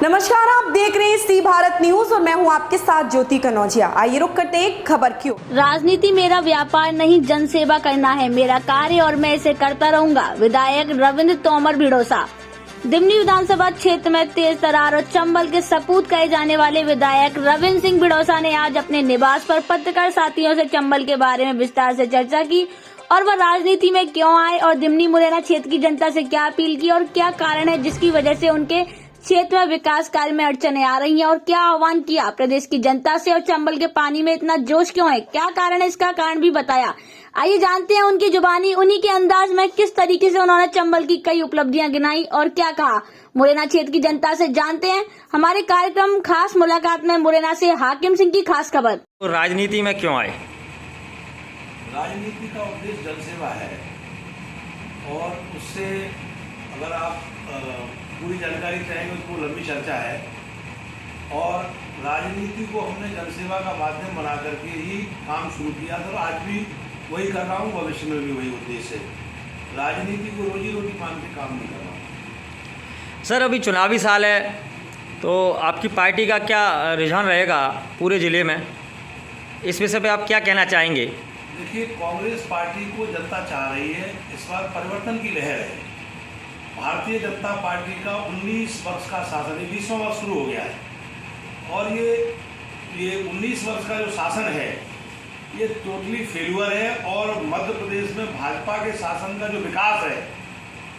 नमस्कार, आप देख रहे हैं सी भारत न्यूज और मैं हूं आपके साथ ज्योति कनौजिया। आइए रुक करते हैं खबर क्यों। राजनीति मेरा व्यापार नहीं, जनसेवा करना है मेरा कार्य और मैं इसे करता रहूंगा। विधायक रविंद्र तोमर भिड़ोसा। दिमनी विधानसभा क्षेत्र में तेज तरार और चंबल के सपूत कहे जाने वाले विधायक रविंद्र सिंह भिड़ोसा ने आज अपने निवास पर पत्रकार साथियों से चंबल के बारे में विस्तार से चर्चा की और वह राजनीति में क्यों आए और दिमनी मुरैना क्षेत्र की जनता से क्या अपील की और क्या कारण है जिसकी वजह से उनके क्षेत्र में विकास कार्य में अड़चने आ रही हैं और क्या आह्वान किया प्रदेश की जनता से और चंबल के पानी में इतना जोश क्यों है, क्या कारण है, इसका कारण भी बताया। आइए जानते हैं उनकी जुबानी, उन्हीं के अंदाज में किस तरीके से उन्होंने चंबल की कई उपलब्धियां गिनाई और क्या कहा। मुरैना क्षेत्र की जनता से जानते हैं हमारे कार्यक्रम खास मुलाकात में मुरैना से हाकिम सिंह की खास खबर। तो राजनीति में क्यों आए? राजनीति का उद्देश्य जनसेवा है और उससे अगर आप पूरी जानकारी चाहेंगे तो वो लंबी चर्चा है और राजनीति को हमने जनसेवा का माध्यम बना करके ही काम शुरू किया था और आज भी वही कर रहा हूँ, भविष्य में भी वही उद्देश्य है। राजनीति को रोजी रोटी मान के काम नहीं कर रहा हूँ। सर, अभी चुनावी साल है तो आपकी पार्टी का क्या रुझान रहेगा पूरे ज़िले में, इस विषय पे आप क्या कहना चाहेंगे? देखिए, कांग्रेस पार्टी को जनता चाह रही है, इस बार परिवर्तन की लहर है। भारतीय जनता पार्टी का 19 वर्ष का शासन, 20वां वर्ष शुरू हो गया है और ये 19 वर्ष का जो शासन है ये टोटली फेल्यूर है और मध्य प्रदेश में भाजपा के शासन का जो विकास है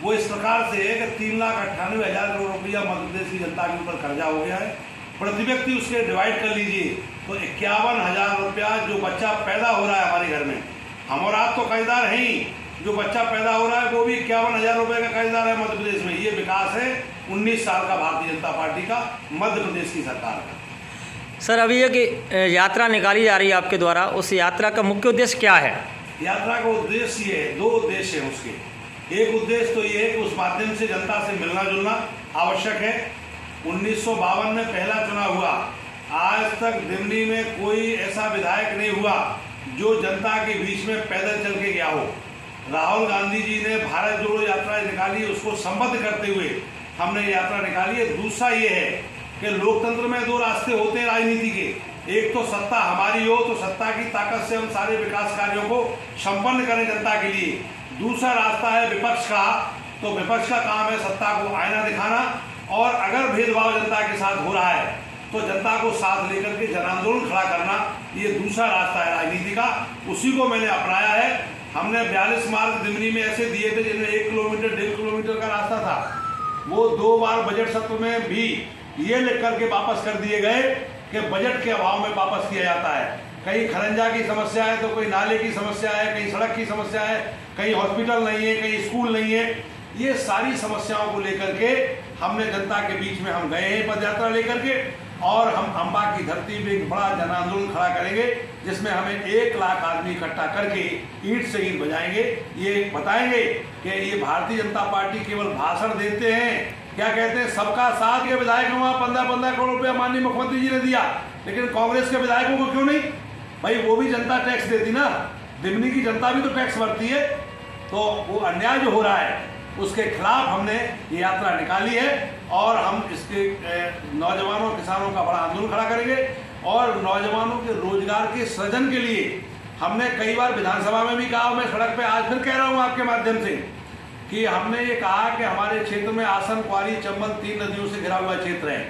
वो इस प्रकार से है कि 3,98,000 करोड़ रुपया मध्य प्रदेश की जनता के ऊपर कर्जा हो गया है। प्रति व्यक्ति उसके डिवाइड कर लीजिए तो 51,000 रुपया जो बच्चा पैदा हो रहा है हमारे घर में, हम और आप तो कर्जदार हैं ही, जो बच्चा पैदा हो रहा है वो भी 51,000 रुपये का कर्जदार है मध्य प्रदेश में। ये विकास है 19 साल का भारतीय जनता पार्टी का, मध्य प्रदेश की सरकार का। सर, अभी ये कि यात्रा निकाली जा रही है आपके द्वारा, उस यात्रा का मुख्य उद्देश्य क्या है? यात्रा का उद्देश्य ये है, 2 उद्देश्य हैं उसके। एक उद्देश्य तो ये है कि उस माध्यम से जनता से मिलना जुलना आवश्यक है। 1952 में पहला चुनाव हुआ, आज तक दिमनी में कोई ऐसा विधायक नहीं हुआ जो जनता के बीच में पैदल चल के गया हो। राहुल गांधी जी ने भारत जोड़ो यात्रा निकाली, उसको संबद्ध करते हुए हमने यात्रा निकाली है। दूसरा ये है कि लोकतंत्र में 2 रास्ते होते हैं राजनीति के, एक तो सत्ता हमारी हो तो सत्ता की ताकत से हम सारे विकास कार्यों को संपन्न करें जनता के लिए। दूसरा रास्ता है विपक्ष का, तो विपक्ष का काम है सत्ता को आईना दिखाना और अगर भेदभाव जनता के साथ हो रहा है तो जनता को साथ लेकर के जन आंदोलन खड़ा करना, ये दूसरा रास्ता है राजनीति का। उसी को मैंने अपनाया है। हमने 42 मार्ग दिमनी में ऐसे दिए थे जिनमें 1 किलोमीटर 1.5 किलोमीटर का रास्ता था, वो 2 बार बजट सत्र में भी ये लिख करके वापस कर दिए गए कि बजट के अभाव में वापस किया जाता है। कहीं खरंजा की समस्या है तो कोई नाले की समस्या है, कहीं सड़क की समस्या है, कहीं हॉस्पिटल नहीं है, कहीं स्कूल नहीं है। ये सारी समस्याओं को लेकर के हमने जनता के बीच में हम गए हैं पद यात्रा लेकर के और हम अम्बा की धरती पे एक बड़ा जन आंदोलन खड़ा करेंगे जिसमें हमें 1 लाख आदमी इकट्ठा करके ईंट से ईंट बजाएंगे। ये बताएंगे कि ये भारतीय जनता पार्टी केवल भाषण देते हैं, क्या कहते हैं, सबका साथ। के विधायक वहाँ 15-15 करोड़ रुपया माननीय मुख्यमंत्री जी ने दिया, लेकिन कांग्रेस के विधायकों को क्यों नहीं? भाई वो भी जनता टैक्स देती ना, दिमनी की जनता भी तो टैक्स भरती है। तो वो अन्याय जो हो रहा है उसके खिलाफ हमने ये यात्रा निकाली है और हम इसके नौजवानों किसानों का बड़ा आंदोलन खड़ा करेंगे और नौजवानों के रोजगार के सृजन के लिए हमने कई बार विधानसभा में भी कहा, मैं सड़क पे आज फिर कह रहा हूँ आपके माध्यम से कि हमने ये कहा कि हमारे क्षेत्र में आसन, क्वारी, चंबल 3 नदियों से घिरा हुआ क्षेत्र है,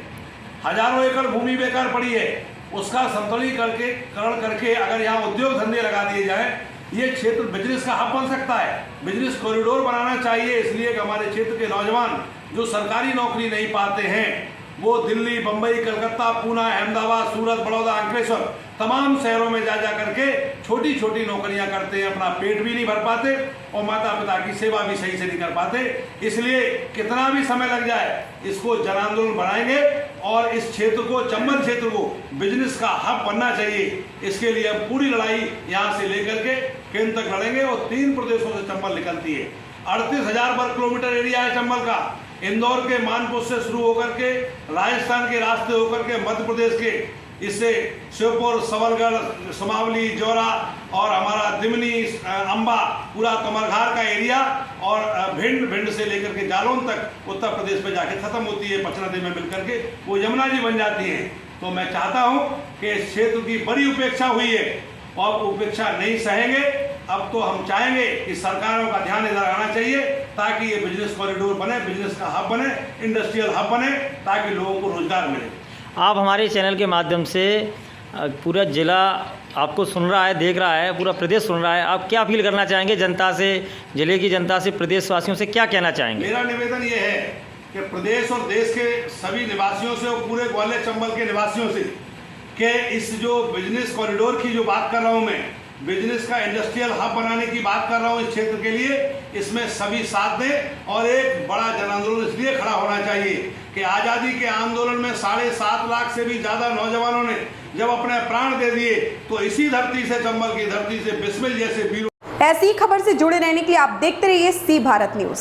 हजारों एकड़ भूमि बेकार पड़ी है, उसका संतुलीकरण करके अगर यहाँ उद्योग धंधे लगा दिए जाए ये क्षेत्र बिजनेस का हब बन सकता है। बिजनेस कॉरिडोर बनाना चाहिए, इसलिए कि हमारे क्षेत्र के नौजवान जो सरकारी नौकरी नहीं पाते हैं वो दिल्ली, बम्बई, कलकत्ता, पूना, अहमदाबाद, सूरत, बड़ौदा, अंकलेश्वर तमाम शहरों में जा करके छोटी छोटी नौकरियां करते हैं, अपना पेट भी नहीं भर पाते और माता पिता की सेवा भी सही से नहीं कर पाते। इसलिए कितना भी समय लग जाए इसको जन आंदोलन बनाएंगे और इस क्षेत्र को, चंबल क्षेत्र को बिजनेस का हब बनना चाहिए। इसके लिए हम पूरी लड़ाई यहाँ से लेकर के केंद्र तक लड़ेंगे और 3 प्रदेशों से चंबल निकलती है। 38,000 वर्ग किलोमीटर एरिया है चंबल का। इंदौर के मानपुर से शुरू होकर के राजस्थान के रास्ते होकर के मध्य प्रदेश के इससे श्योपुर, सबलगढ़, सुमावली, जौरा और हमारा दिमनी, अंबा, पूरा कमरघाट का एरिया और भिंड से लेकर के जालौन तक उत्तर प्रदेश में जाके खत्म होती है पच नदी में मिलकर के वो यमुना जी बन जाती है। तो मैं चाहता हूं कि इस क्षेत्र की बड़ी उपेक्षा हुई है और उपेक्षा नहीं सहेंगे। अब तो हम चाहेंगे कि सरकारों का ध्यान इधर आना चाहिए ताकि ये बिजनेस कॉरिडोर बने, बिजनेस का हब बने, इंडस्ट्रियल हब बने, ताकि लोगों को रोजगार मिले। आप हमारे चैनल के माध्यम से पूरा ज़िला आपको सुन रहा है, देख रहा है, पूरा प्रदेश सुन रहा है, आप क्या अपील करना चाहेंगे जनता से, ज़िले की जनता से, प्रदेशवासियों से क्या कहना चाहेंगे? मेरा निवेदन ये है कि प्रदेश और देश के सभी निवासियों से और पूरे ग्वालियर चंबल के निवासियों से कि इस जो बिजनेस कॉरिडोर की जो बात कर रहा हूँ मैं, बिजनेस का इंडस्ट्रियल हब बनाने की बात कर रहा हूँ इस क्षेत्र के लिए, इसमें सभी साथ दें और एक बड़ा जन आंदोलन इसलिए खड़ा होना चाहिए कि आज़ादी के आंदोलन में 7.5 लाख से भी ज़्यादा नौजवानों ने जब अपने प्राण दे दिए तो इसी धरती से, चंबल की धरती से बिस्मिल जैसे वीरों। ऐसी खबर से जुड़े रहने के लिए आप देखते रहिए सी भारत न्यूज।